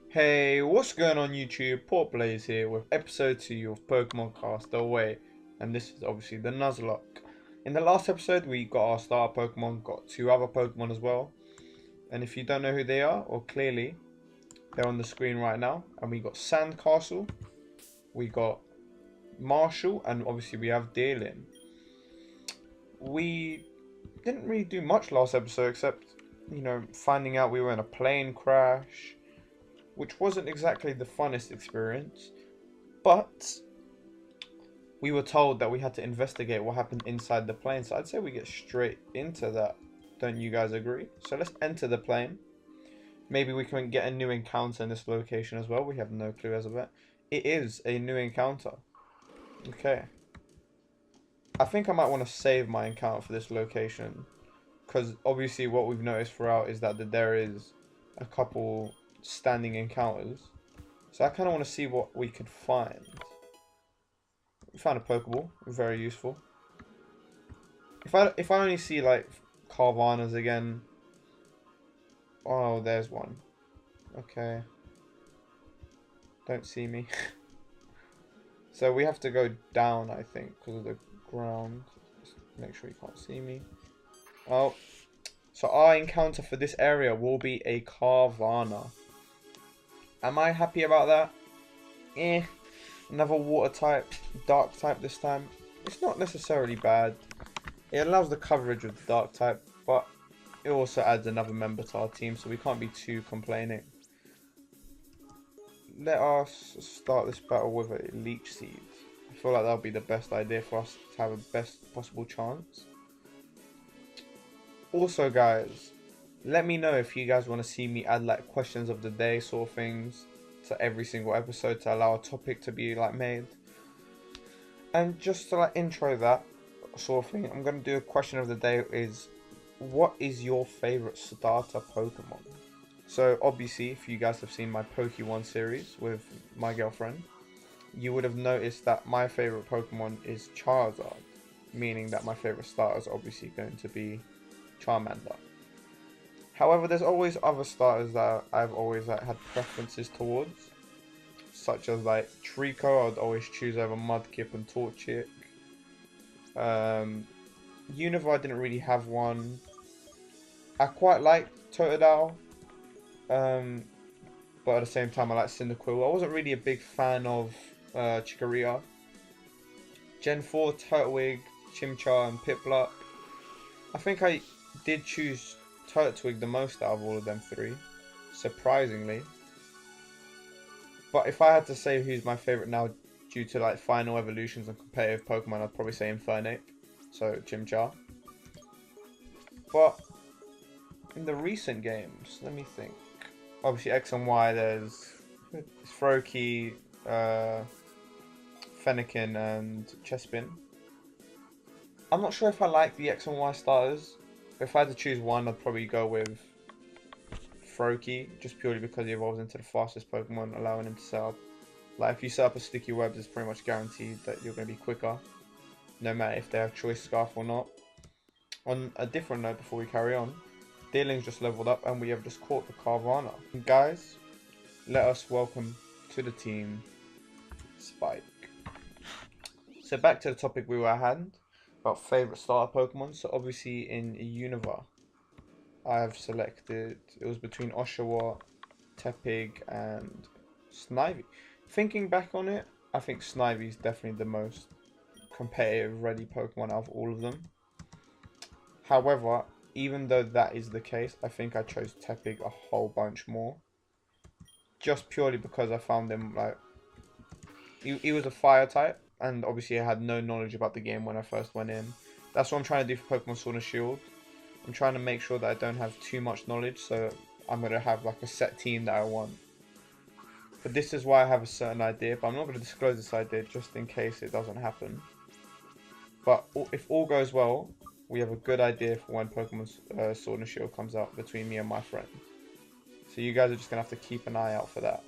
Hey, what's going on YouTube? Port Blaze here with episode 2 of Pokemon Castaway, and this is obviously the Nuzlocke. In the last episode we got our starter Pokemon, got 2 other Pokemon as well, and if you don't know who they are, or clearly, they're on the screen right now, and we got Sandcastle, we got Marshall, and obviously we have Deerlin. We didn't really do much last episode except, finding out we were in a plane crash, which wasn't exactly the funnest experience, but we were told that we had to investigate what happened inside the plane, so I'd say we get straight into that. Don't you guys agree? So let's enter the plane. Maybe we can get a new encounter in this location as well. We have no clue as of yet. It is a new encounter. Okay. I think I might want to save my encounter for this location, because obviously what we've noticed throughout is that there is a couple standing encounters. So I kind of want to see what we could find. We found a Pokeball, very useful. If I only see like Carvanas again. Oh, there's one. Okay. Don't see me. So we have to go down, I think, because of the ground. Just make sure you can't see me. Oh. So our encounter for this area will be a Carvana. Am I happy about that? Eh. Another water type, dark type this time. It's not necessarily bad. It allows the coverage of the dark type, but it also adds another member to our team, so we can't be too complaining. Let us start this battle with a Leech Seed. I feel like that'll be the best idea for us to have a best possible chance. Also guys, let me know if you guys want to see me add like questions of the day sort of things to every single episode to allow a topic to be like made. And just to like intro that sort of thing, I'm going to do a question of the day is, what is your favorite starter Pokemon? So obviously if you guys have seen my Pokemon series with my girlfriend, you would have noticed that my favorite Pokemon is Charizard, meaning that my favorite starter is obviously going to be Charmander. However, there's always other starters that I've always had preferences towards, such as like Trico. I'd always choose over Mudkip and Torchic. Unova, I didn't really have one. I quite liked Totodile, but at the same time I like Cyndaquil. I wasn't really a big fan of Chikorita. Gen 4, Turtwig, Chimchar and Piplup. I think I did choose Turtwig the most out of all of them three, surprisingly. But if I had to say who's my favourite now due to like final evolutions and competitive Pokemon, I'd probably say Infernape, so Chimchar. But in the recent games, let me think. Obviously X and Y, there's Froakie, Fennekin and Chespin. I'm not sure if I like the X and Y starters. If I had to choose one, I'd probably go with Froakie, just purely because he evolves into the fastest Pokemon, allowing him to set up. Like, if you set up a Sticky Web, it's pretty much guaranteed that you're going to be quicker, no matter if they have Choice Scarf or not. On a different note, before we carry on, Deerling's just leveled up, and we have just caught the Carvana. And guys, let us welcome to the team Spike. So back to the topic we were at hand, about favourite starter Pokemon. So obviously in Unova, I have selected, it was between Oshawott, Tepig and Snivy. Thinking back on it, I think Snivy is definitely the most competitive ready Pokemon out of all of them. However, even though that is the case, I think I chose Tepig a whole bunch more. Just purely because I found him like, he was a fire type, and obviously I had no knowledge about the game when I first went in. That's what I'm trying to do for Pokemon Sword and Shield. I'm trying to make sure that I don't have too much knowledge, so I'm going to have like a set team that I want. But this is why I have a certain idea, but I'm not going to disclose this idea just in case it doesn't happen. But if all goes well, we have a good idea for when Pokemon Sword and Shield comes out between me and my friend. So you guys are just going to have to keep an eye out for that.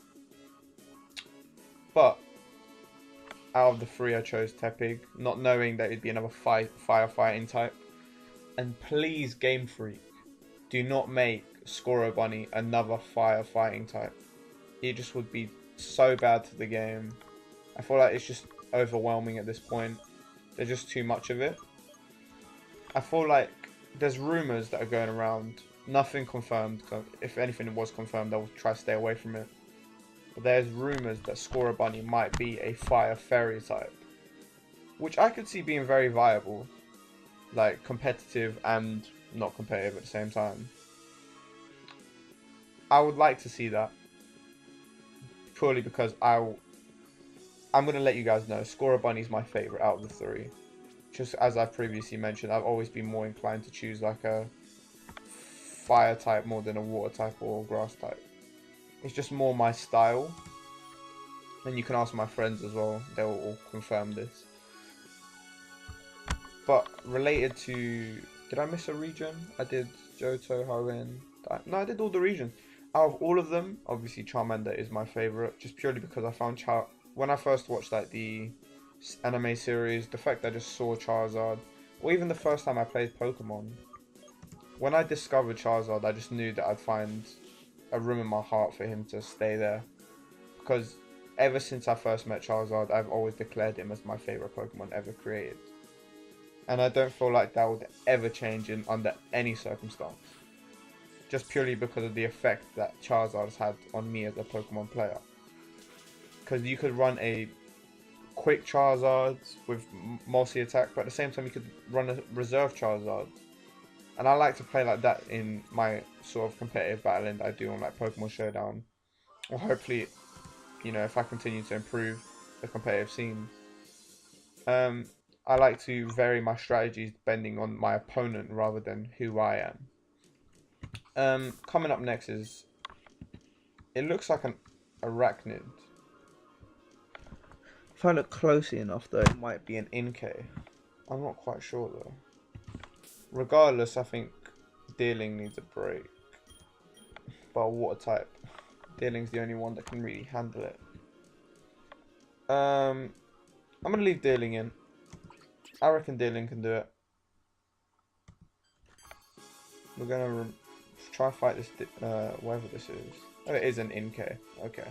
But out of the three, I chose Tepig, not knowing that it'd be another firefighting type. And please, Game Freak, do not make Scorbunny another firefighting type. it just would be so bad to the game. I feel like it's just overwhelming at this point. There's just too much of it. I feel like there's rumours that are going around. Nothing confirmed. If anything was confirmed, I would try to stay away from it. But there's rumours that Scorer Bunny might be a fire fairy type, which I could see being very viable, like competitive and not competitive at the same time. I would like to see that, purely because I'm going to let you guys know, Scorer Bunny is my favourite out of the three. Just as I've previously mentioned, I've always been more inclined to choose like a fire type more than a water type or a grass type. It's just more my style. And you can ask my friends as well, they'll all confirm this. But related to... Did I miss a region? I did Johto, Hoenn... No, I did all the regions. Out of all of them, obviously Charmander is my favourite. Just purely because I found when I first watched like the anime series, the fact that I just saw Charizard, or even the first time I played Pokemon, when I discovered Charizard, I just knew that I'd find a room in my heart for him to stay there. Because ever since I first met Charizard, I've always declared him as my favourite Pokemon ever created. And I don't feel like that would ever change under any circumstance. Just purely because of the effect that Charizard has had on me as a Pokemon player. Because you could run a quick Charizard with multi-attack, but at the same time you could run a reserve Charizard. And I like to play like that in my sort of competitive battling that I do on like Pokemon Showdown. Or hopefully, you know, if I continue to improve the competitive scene. I like to vary my strategies depending on my opponent rather than who I am. Coming up next is... It looks like an arachnid. If I look closely enough though, it might be an Inkay. I'm not quite sure though. Regardless, I think Deerling needs a break. But a water type. Deerling's the only one that can really handle it. I'm going to leave Deerling in. I reckon Deerling can do it. We're going to try to fight this, whatever this is. Oh, it is an Inkay. Okay.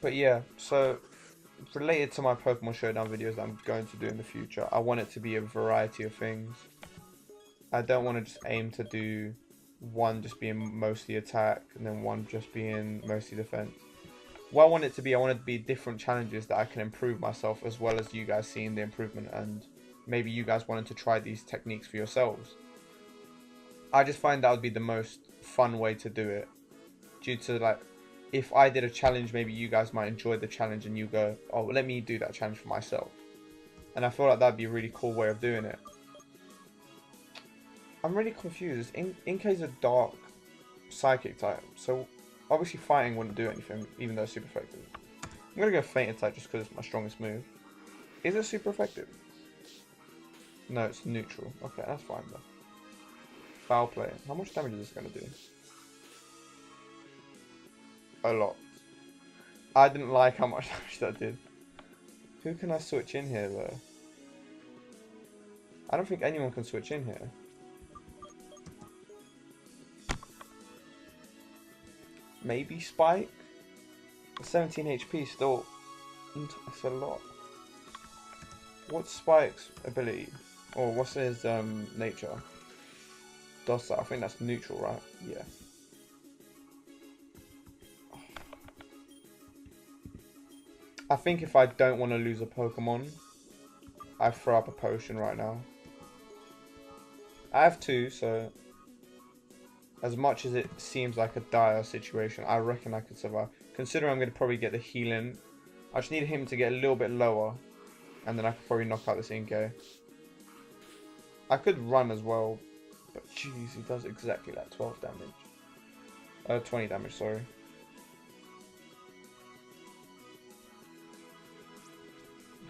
But yeah, so related to my Pokemon Showdown videos that I'm going to do in the future, I want it to be a variety of things. I don't want to just aim to do one just being mostly attack and then one just being mostly defense. What I want it to be, I want it to be different challenges that I can improve myself, as well as you guys seeing the improvement and maybe you guys wanting to try these techniques for yourselves. I just find that would be the most fun way to do it, due to like, if I did a challenge, maybe you guys might enjoy the challenge and you go, oh, let me do that challenge for myself. And I feel like that'd be a really cool way of doing it. I'm really confused. Inkay's a dark psychic type, so obviously fighting wouldn't do anything, even though it's super effective. I'm gonna go fainted type just because it's my strongest move. Is it super effective? No, it's neutral. Okay, that's fine though. Foul play. How much damage is this gonna do? A lot. I didn't like how much damage that did. Who can I switch in here though? I don't think anyone can switch in here. Maybe Spike? 17 HP still. That's a lot. What's Spike's ability? Or what's his nature? Docile. I think that's neutral, right? Yeah. I think if I don't want to lose a Pokemon, I throw up a potion right now. I have two, so as much as it seems like a dire situation, I reckon I could survive. Considering I'm going to probably get the healing, I just need him to get a little bit lower, and then I could probably knock out this Inkay. I could run as well, but jeez, he does exactly like 12 damage. 20 damage, sorry.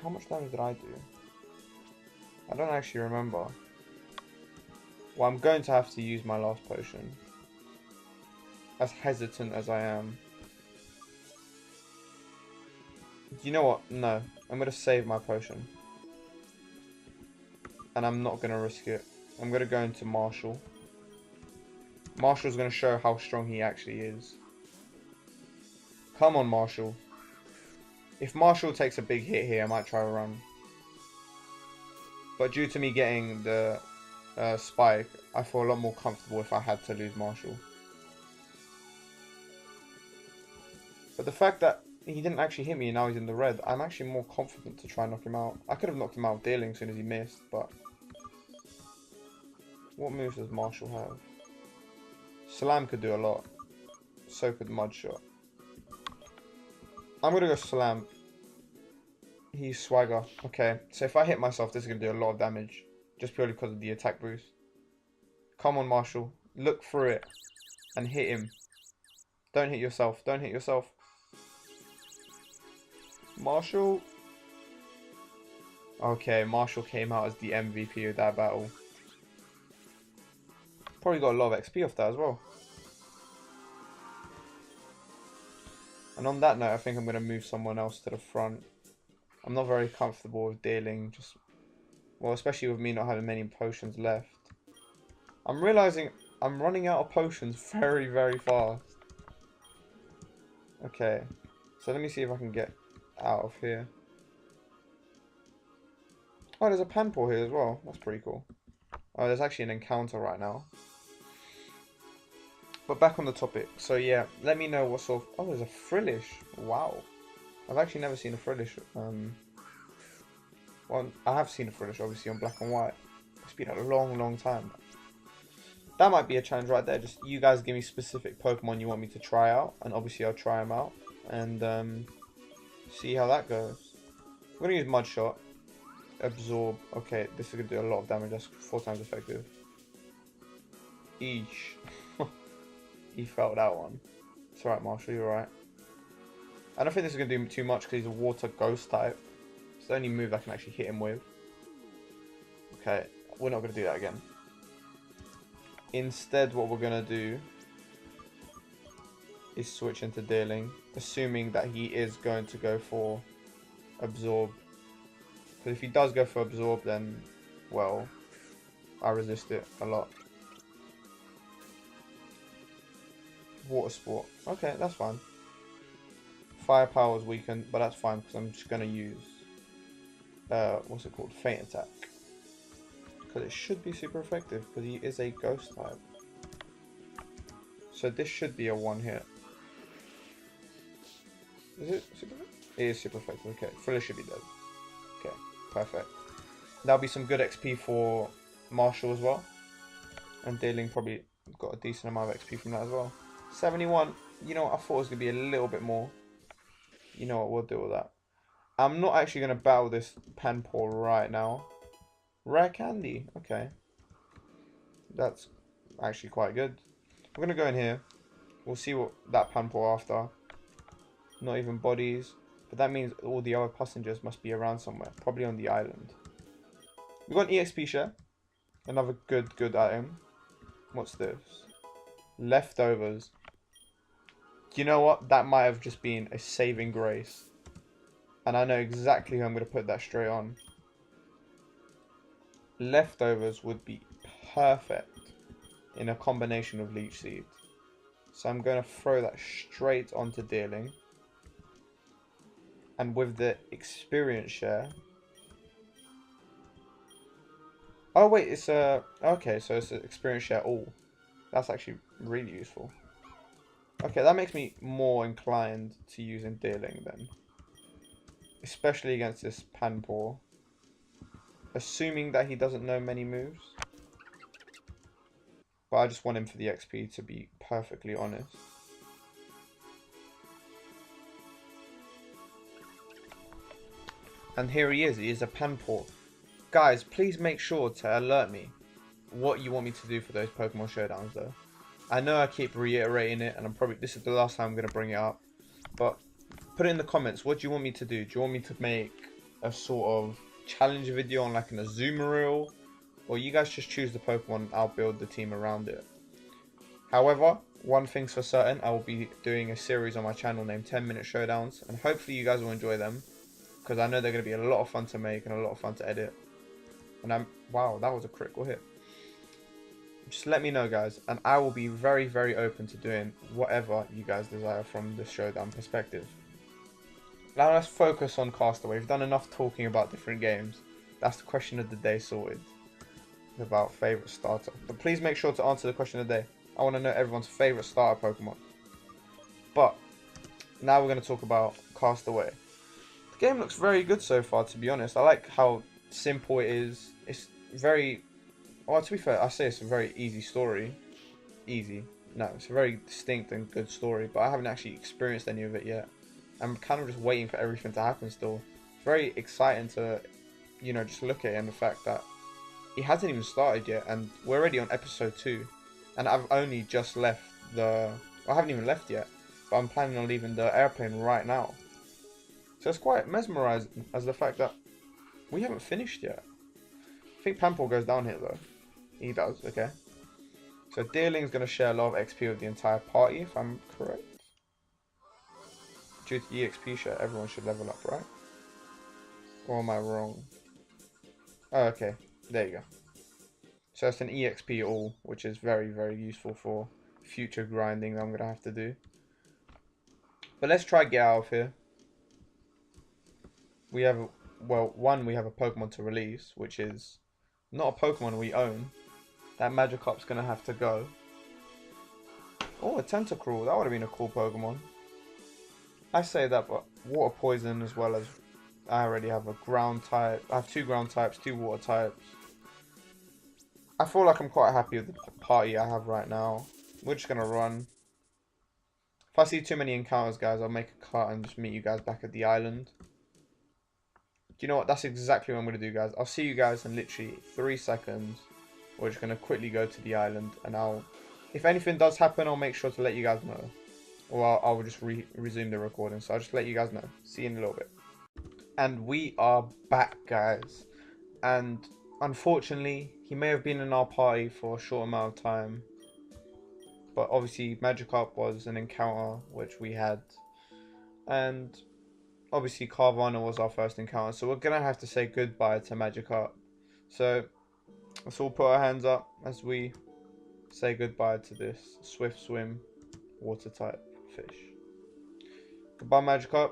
How much damage did I do? I don't actually remember. Well, I'm going to have to use my last potion. As hesitant as I am. You know what? No. I'm going to save my potion. And I'm not going to risk it. I'm going to go into Marshall. Marshall's going to show how strong he actually is. Come on, Marshall. If Marshall takes a big hit here, I might try a run. But due to me getting the spike, I feel a lot more comfortable if I had to lose Marshall. But the fact that he didn't actually hit me and now he's in the red, I'm actually more confident to try and knock him out. I could have knocked him out with dealing as soon as he missed, but... What moves does Marshall have? Slam could do a lot. So could Mud Shot. I'm going to go Slam. He's Swagger. Okay, so if I hit myself, this is going to do a lot of damage. Just purely because of the attack boost. Come on, Marshall. Look through it. And hit him. Don't hit yourself. Don't hit yourself. Marshall. Okay, Marshall came out as the MVP of that battle. Probably got a lot of XP off that as well. And on that note, I think I'm going to move someone else to the front. I'm not very comfortable with dealing. Well, especially with me not having many potions left. I'm realizing I'm running out of potions very, very fast. Okay. So let me see if I can get out of here. Oh, there's a Panpour here as well. That's pretty cool. Oh, there's actually an encounter right now. But back on the topic. So yeah, let me know what sort of... Oh, there's a Frillish. Wow. I've actually never seen a Frillish. Well, I have seen a Frillish, obviously, on Black and White. It's been a long, long time. That might be a challenge right there. Just you guys give me specific Pokemon you want me to try out. And obviously I'll try them out. And see how that goes. I'm going to use Mud Shot. Absorb. Okay, this is going to do a lot of damage. That's 4 times effective. Eesh. He felt that one. It's alright, Marshall. You're alright. I don't think this is going to do too much because he's a water ghost type. It's the only move I can actually hit him with. Okay, we're not going to do that again. Instead, what we're going to do is switch into dealing, assuming that he is going to go for absorb. Because if he does go for absorb, then, well, I resist it a lot. Water Sport. Okay, that's fine. Firepower is weakened, but that's fine because I'm just going to use, what's it called? Feint Attack. Because it should be super effective because he is a ghost type. So this should be a one hit. Is it super effective? It is super effective. Okay, Thriller should be dead. Okay, perfect. That'll be some good XP for Marshall as well. And Dealing probably got a decent amount of XP from that as well. 71. You know what? I thought it was going to be a little bit more. You know what? We'll deal with that. I'm not actually going to battle this Panpour right now. Rare Candy. Okay. That's actually quite good. We're going to go in here. We'll see what that Panpour after. Not even bodies. But that means all the other passengers must be around somewhere. Probably on the island. We've got an EXP share. Another good item. What's this? Leftovers. You know what? That might have just been a saving grace. And I know exactly who I'm going to put that straight on. Leftovers would be perfect in a combination of Leech Seed. So I'm going to throw that straight onto Dealing. And with the experience share... Oh wait, it's a... Okay, so it's an experience share all. That's actually really useful. Okay, that makes me more inclined to using Dealing then. Especially against this Panpour. Assuming that he doesn't know many moves. But I just want him for the XP, to be perfectly honest. And here he is a Panpour. Guys, please make sure to alert me what you want me to do for those Pokemon Showdowns though. I know I keep reiterating it, and this is the last time I'm going to bring it up. But put it in the comments, what do you want me to do? Do you want me to make a sort of challenge video on like an Azumarill? Or you guys just choose the Pokemon, I'll build the team around it. However, one thing's for certain, I will be doing a series on my channel named 10-Minute Showdowns. And hopefully you guys will enjoy them. Because I know they're going to be a lot of fun to make and a lot of fun to edit. And wow, that was a critical hit. just let me know, guys, and I will be very, very open to doing whatever you guys desire from the showdown perspective. Now let's focus on Castaway. We've done enough talking about different games. That's the question of the day sorted. About favourite starter. But please make sure to answer the question of the day. I want to know everyone's favourite starter Pokemon. But now we're going to talk about Castaway. The game looks very good so far, to be honest. I like how simple it is. It's very... Well, to be fair, I say it's a very easy story. Easy. No, it's a very distinct and good story, but I haven't actually experienced any of it yet. I'm kind of just waiting for everything to happen still. It's very exciting to, you know, just look at it and the fact that it hasn't even started yet, and we're already on episode 2. And I've only just left the... I haven't even left yet, but I'm planning on leaving the airplane right now. So it's quite mesmerizing as the fact that we haven't finished yet. I think Pampor goes down here though. He does, okay. So Deerling's going to share a lot of XP with the entire party, if I'm correct. Due to the EXP share, everyone should level up, right? Or am I wrong? Oh, okay. There you go. So it's an EXP all, which is very, very useful for future grinding that I'm going to have to do. But let's try get out of here. We have, well, we have a Pokemon to release, which is not a Pokemon we own. That Magikarp's going to have to go. Oh, a Tentacruel. That would have been a cool Pokemon. I say that, but Water Poison as well as... I already have a ground type. I have 2 ground types, 2 water types. I feel like I'm quite happy with the party I have right now. We're just going to run. If I see too many encounters, guys, I'll make a cut and just meet you guys back at the island. Do you know what? That's exactly what I'm going to do, guys. I'll see you guys in literally 3 seconds. We're just going to quickly go to the island. And if anything does happen, I'll make sure to let you guys know. Or I'll just resume the recording. So I'll just let you guys know. See you in a little bit. And we are back, guys. And unfortunately, he may have been in our party for a short amount of time. But obviously, Magikarp was an encounter which we had. And obviously, Carvanha was our first encounter. So we're going to have to say goodbye to Magikarp. So let's all put our hands up as we say goodbye to this Swift Swim water type fish. Goodbye, Magikarp.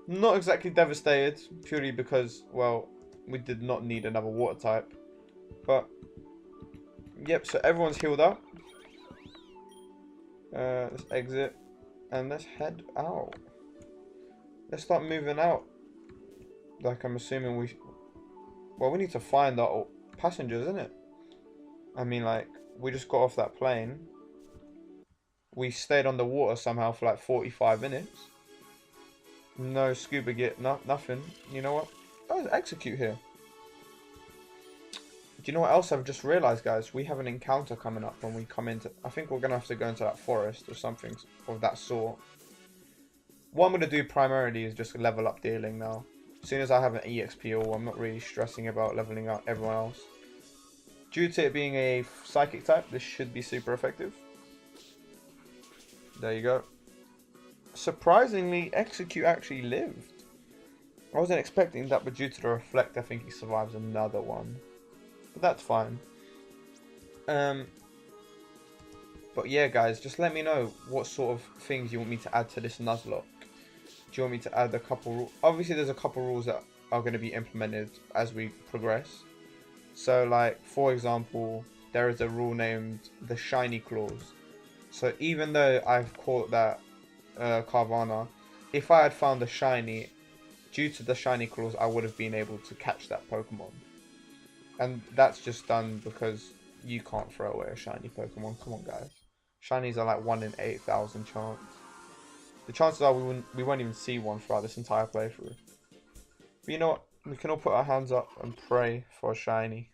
Not exactly devastated, purely because, well, we did not need another water type. But, yep, so everyone's healed up. Let's exit. And let's head out. Let's start moving out. Like, I'm assuming we need to find our passengers, isn't it? I mean, like, we just got off that plane. We stayed on the water somehow for like 45 minutes. No scuba gear, nothing. You know what? Oh, there's Execute here. Do you know what else I've just realised, guys? We have an encounter coming up when we come into... I think we're going to have to go into that forest or something of that sort. What I'm going to do primarily is just level up Deerling now. As soon as I have an EXP all, I'm not really stressing about leveling up everyone else. Due to it being a psychic type, this should be super effective. There you go. Surprisingly, Execute actually lived. I wasn't expecting that, but due to the Reflect, I think he survives another one. But that's fine. But yeah, guys, just let me know what sort of things you want me to add to this Nuzlocke. Do you want me to add a couple rules? Obviously, there's a couple rules that are going to be implemented as we progress. So, like, for example, there is a rule named the Shiny Clause. So, even though I've caught that Carvanha, if I had found the Shiny, due to the Shiny Clause, I would have been able to catch that Pokemon. And that's just done because you can't throw away a Shiny Pokemon. Come on, guys. Shinies are like 1 in 8,000 chance. The chances are we won't even see one throughout this entire playthrough. But you know what? We can all put our hands up and pray for a Shiny.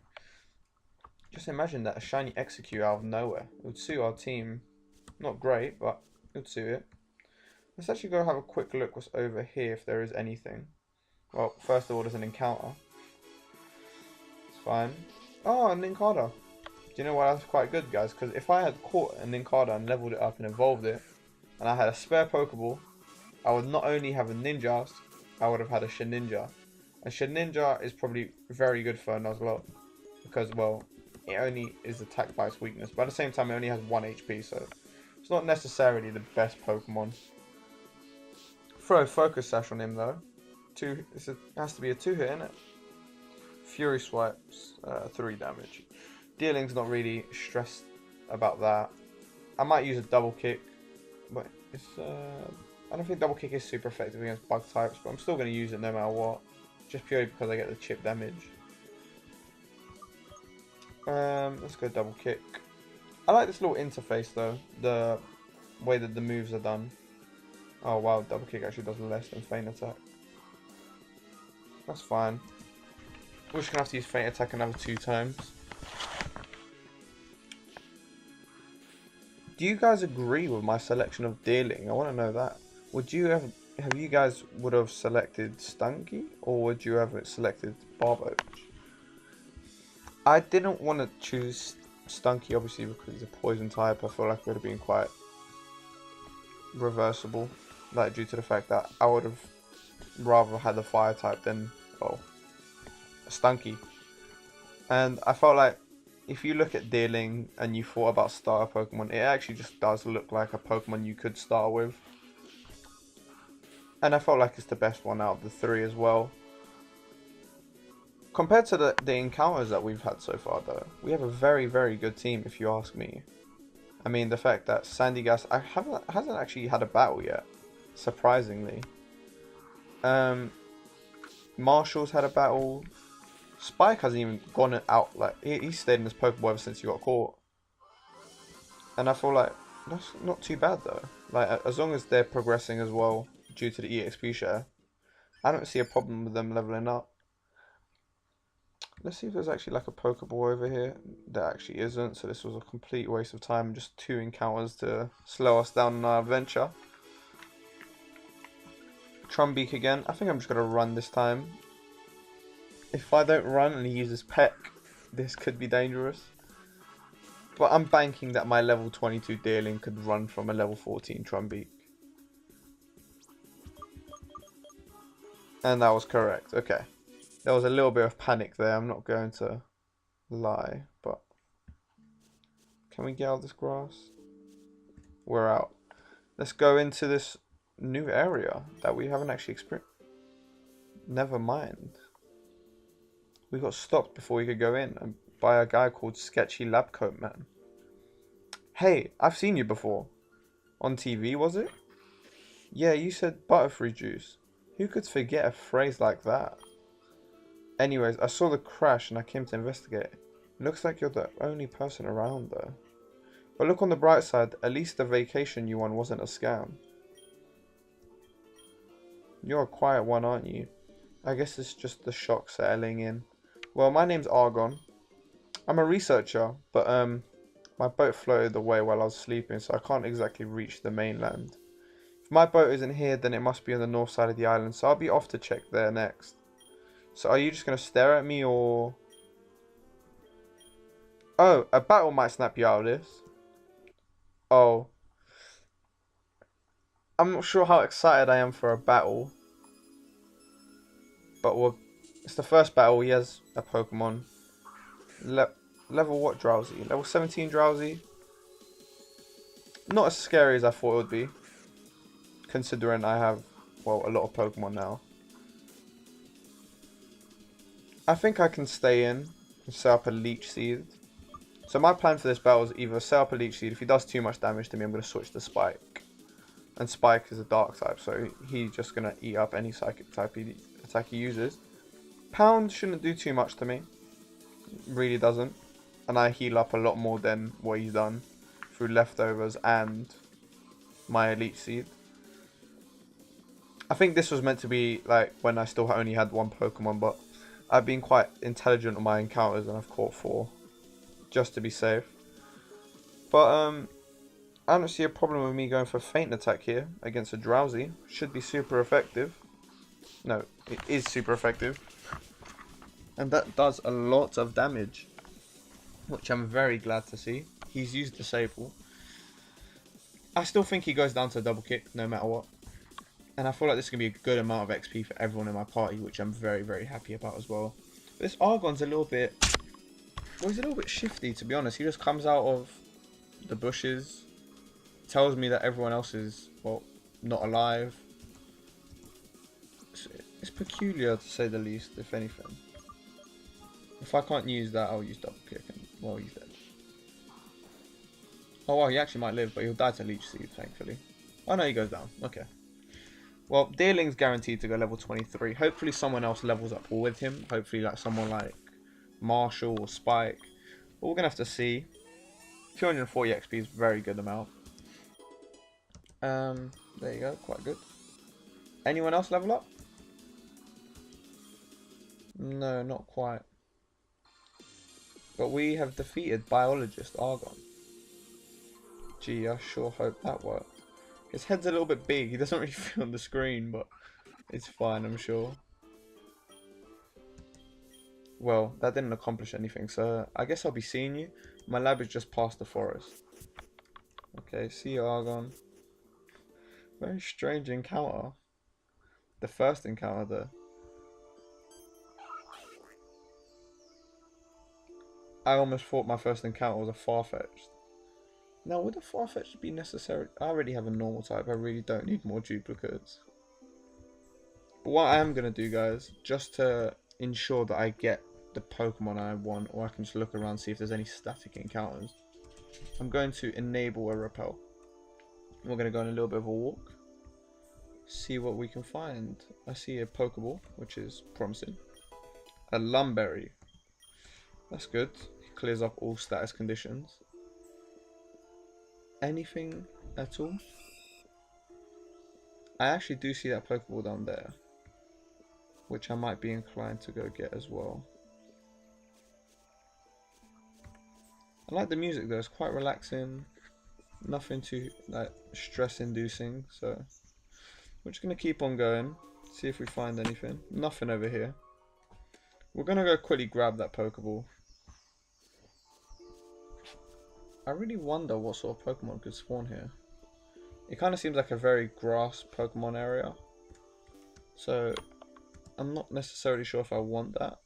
Just imagine that, a Shiny Execute out of nowhere. It would suit our team. Not great, but it would suit it. Let's actually go have a quick look what's over here, if there is anything. Well, first of all, there's an encounter. It's fine. Oh, a Nincada. Do you know what? That's quite good, guys. Because if I had caught a Nincada and leveled it up and evolved it, and I had a spare Pokeball, I would not only have a Ninjask, I would have had a Shedinja. And Shedinja is probably very good for a Nuzlocke. Because, well, it only is attacked by its weakness. But at the same time, it only has 1 HP, so it's not necessarily the best Pokemon. Throw a Focus Sash on him though. It has to be a 2-hit, innit? Fury Swipes, 3 damage. Dealing's not really stressed about that. I might use a Double Kick, but it's I don't think Double Kick is super effective against bug types, but I'm still going to use it no matter what, just purely because I get the chip damage. Let's go Double Kick. I like this little interface though, the way that the moves are done. Oh wow, Double Kick actually does less than Feint Attack. That's fine. We're just going to have to use Feint Attack another 2 times. Do you guys agree with my selection of Dealing? I want to know that. Would you have you guys would have selected Stunky, or would you have selected Barboach? I didn't want to choose Stunky obviously because he's a poison type. I feel like it would have been quite reversible, like due to the fact that I would have rather had a fire type than, well, a Stunky. And I felt like if you look at Dealing and you thought about starter Pokemon, it actually just does look like a Pokemon you could start with. And I felt like it's the best one out of the 3 as well. Compared to the encounters that we've had so far though, we have a very, very good team if you ask me. I mean, the fact that Sandygast hasn't actually had a battle yet, surprisingly. Marshall's had a battle. Spike hasn't even gone out, like, he stayed in his Pokeball ever since he got caught. And I feel like that's not too bad though. Like, as long as they're progressing as well due to the EXP share, I don't see a problem with them leveling up. Let's see if there's actually like a Pokeball over here. There actually isn't, so this was a complete waste of time. Just 2 encounters to slow us down on our adventure. Trumbeak again. I think I'm just going to run this time. If I don't run and he uses Peck, this could be dangerous. But I'm banking that my level 22 Dealing could run from a level 14 Trumbeak. And that was correct. Okay. There was a little bit of panic there, I'm not going to lie, but can we get out of this grass? We're out. Let's go into this new area that we haven't actually experienced. Never mind. We got stopped before we could go in by a guy called Sketchy Labcoat Man. Hey, I've seen you before. On TV, was it? Yeah, you said butterfree juice. Who could forget a phrase like that? Anyways, I saw the crash and I came to investigate. Looks like you're the only person around though. But look on the bright side, at least the vacation you won wasn't a scam. You're a quiet one, aren't you? I guess it's just the shock settling in. Well, my name's Argon. I'm a researcher, but my boat floated away while I was sleeping, so I can't exactly reach the mainland. If my boat isn't here, then it must be on the north side of the island, so I'll be off to check there next. So are you just going to stare at me, or... Oh, a battle might snap you out of this. Oh. I'm not sure how excited I am for a battle. But it's the first battle. He has a Pokemon. Level what Drowsy? Level 17 Drowsy. Not as scary as I thought it would be. Considering I have, well, a lot of Pokemon now. I think I can stay in and set up a Leech Seed. So my plan for this battle is either set up a Leech Seed. If he does too much damage to me, I'm going to switch to Spike. And Spike is a Dark type, so he's just going to eat up any Psychic type attack he uses. Pound shouldn't do too much to me. Really doesn't. And I heal up a lot more than what he's done through leftovers and my Elite Seed. I think this was meant to be like when I still only had 1 Pokemon, but I've been quite intelligent on my encounters and I've caught 4 just to be safe. But I don't see a problem with me going for Feint Attack here against a Drowsy. Should be super effective. No, it is super effective. And that does a lot of damage, which I'm very glad to see. He's used Disable. I still think he goes down to a Double Kick no matter what. And I feel like this is going to be a good amount of XP for everyone in my party, which I'm very, very happy about as well. But this Argon's a little bit Well, he's a little bit shifty, to be honest. He just comes out of the bushes, tells me that everyone else is, well, not alive. It's peculiar, to say the least, if anything. If I can't use that, I'll use double kick, and, well, he's dead. Oh, well, he actually might live, but he'll die to Leech Seed, thankfully. Oh, no, he goes down. Okay. Well, Deerling's guaranteed to go level 23. Hopefully someone else levels up with him. Hopefully like someone like Marshall or Spike. But we're going to have to see. 240 XP is a very good amount. There you go. Quite good. Anyone else level up? No, not quite. But we have defeated Biologist Argon. Gee, I sure hope that worked. His head's a little bit big. He doesn't really fit on the screen, but it's fine, I'm sure. Well, that didn't accomplish anything, so I guess I'll be seeing you. My lab is just past the forest. Okay, see you, Argon. Very strange encounter. The first encounter there. I almost thought my first encounter was a Farfetch'd. Now, would a Farfetch'd be necessary? I already have a normal type. I really don't need more duplicates. But what I am going to do, guys, just to ensure that I get the Pokemon I want, or I can just look around and see if there's any static encounters, I'm going to enable a repel. We're going to go on a little bit of a walk. See what we can find. I see a Pokeball, which is promising. A Lumberry. That's good. It clears up all status conditions. Anything at all? I actually do see that Pokeball down there, which I might be inclined to go get as well. I like the music though, it's quite relaxing. Nothing too like stress inducing, so we're just gonna keep on going, see if we find anything. Nothing over here. We're gonna go quickly grab that Pokeball. I really wonder what sort of Pokemon could spawn here. It kind of seems like a very grass Pokemon area, so I'm not necessarily sure if I want that.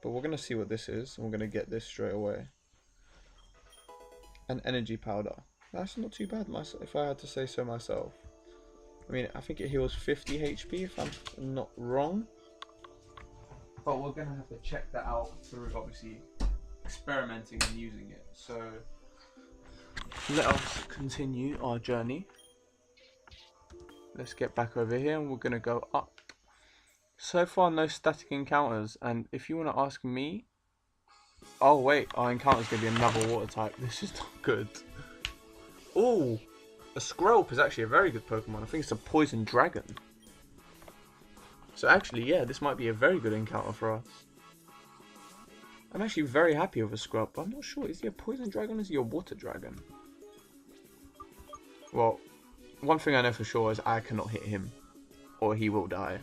But we're going to see what this is, and we're going to get this straight away. An energy powder. That's not too bad, if I had to say so myself. I mean, I think it heals 50 HP if I'm not wrong. But we're going to have to check that out through, obviously, experimenting and using it. So let us continue our journey. Let's get back over here and we're going to go up. So far no static encounters, and if you want to ask me, oh wait, our encounter's going to be another water type. This is not good. Oh, a Skrelp is actually a very good Pokemon. I think it's a poison dragon. So actually, yeah, this might be a very good encounter for us. I'm actually very happy with a Skrelp, but I'm not sure. Is he a poison dragon or is he a water dragon? Well, one thing I know for sure is I cannot hit him, or he will die.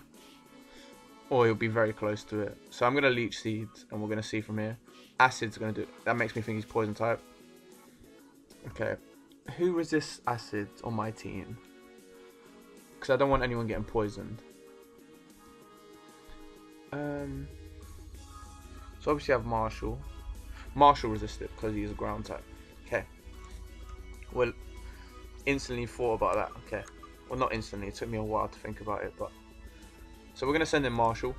Or he'll be very close to it. So I'm going to Leech Seed, and we're going to see from here. Acid's going to do it. That makes me think he's poison type. Okay. Who resists Acid on my team? Because I don't want anyone getting poisoned. So obviously I have Marshall. Marshall resisted because he's a ground type. Okay. Well, instantly thought about that. Okay. Well, not instantly. It took me a while to think about it, but... So we're going to send in Marshall.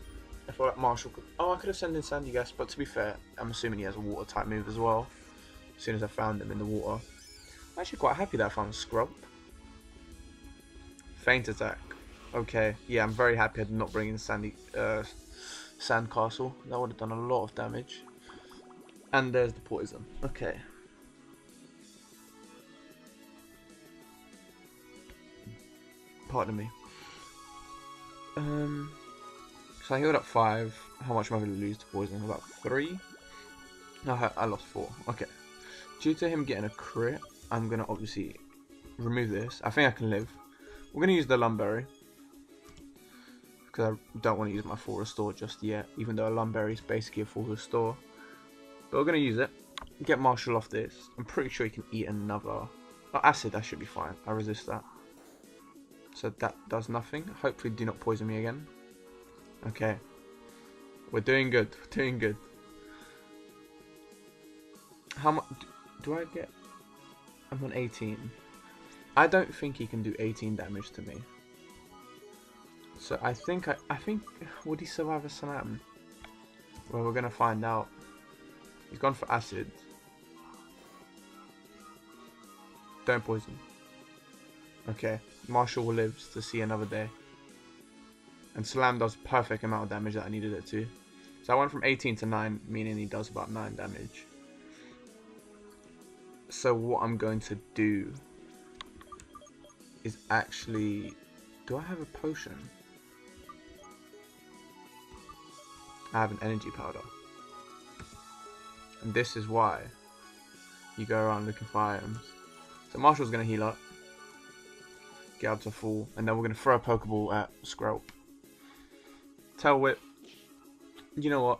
I feel like Marshall could... Oh, I could have sent in Sandygast, but to be fair, I'm assuming he has a water type move as well. As soon as I found him in the water. I'm actually quite happy that I found Skrelp. Feint attack. Okay. Yeah, I'm very happy I did not bring in Sandcastle. That would have done a lot of damage. And there's the poison. Okay. Pardon me. So I healed up 5. How much am I going to lose to poison? About 3? No, I lost 4. Okay. Due to him getting a crit, I'm going to obviously remove this. I think I can live. We're going to use the Lumberry. Because I don't want to use my full restore just yet. Even though a Lumberry is basically a full restore. But we're going to use it. Get Marshall off this. I'm pretty sure he can eat another... Oh, Acid, that should be fine. I resist that. So that does nothing. Hopefully do not poison me again. Okay. We're doing good. We're doing good. How much do I get? I'm on 18. I don't think he can do 18 damage to me. So I think would he survive a slam? Well, we're gonna find out. He's gone for acid. Don't poison. Okay, Marshall lives to see another day. And slam does perfect amount of damage that I needed it to. So I went from 18 to 9, meaning he does about 9 damage. So what I'm going to do is actually... Do I have a potion? I have an energy powder. And this is why you go around looking for items. So Marshall's going to heal up. Get up to full. And then we're going to throw a Pokeball at Skrelp. Tail Whip. You know what?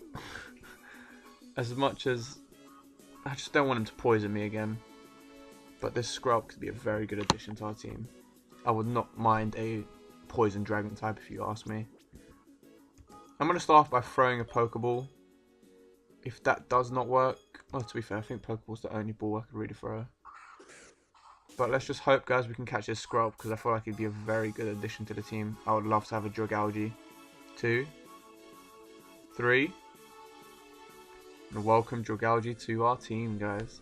As much as... I just don't want him to poison me again. But this Skrelp could be a very good addition to our team. I would not mind a Poison Dragon type if you ask me. I'm going to start off by throwing a Pokeball. If that does not work... Well, to be fair, I think Pokeball's the only ball I could really throw. But let's just hope, guys, we can catch this Skrelp, because I feel like he'd be a very good addition to the team. I would love to have a Dragalge. 2, 3. And welcome Dragalge to our team, guys.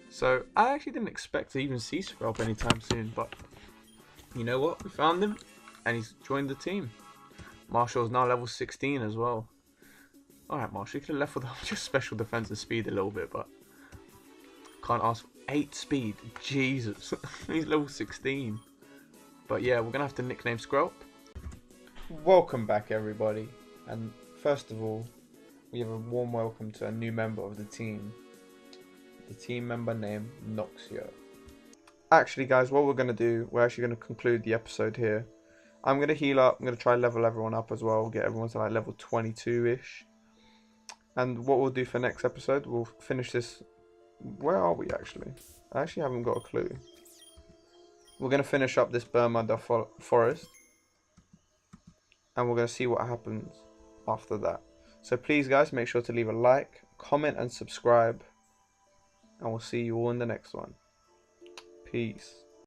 So, I actually didn't expect to even see Skrelp anytime soon, but you know what? We found him, and he's joined the team. Marshall's now level 16 as well. Alright, Marshall, you could have left with just special defense and speed a little bit, but can't ask for 8 speed. Jesus, he's level 16. But yeah, we're gonna have to nickname Skrelp. Welcome back, everybody, and first of all, we have a warm welcome to a new member of the team. The team member named Noxio. Actually, guys, what we're gonna do, we're actually gonna conclude the episode here. I'm gonna heal up. I'm gonna try level everyone up as well. Get everyone to like level 22-ish. And what we'll do for next episode, we'll finish this. Where are we actually? I actually haven't got a clue. We're gonna finish up this Burmunda forest. And we're going to see what happens after that. So please, guys, make sure to leave a like, comment, and subscribe. And we'll see you all in the next one. Peace.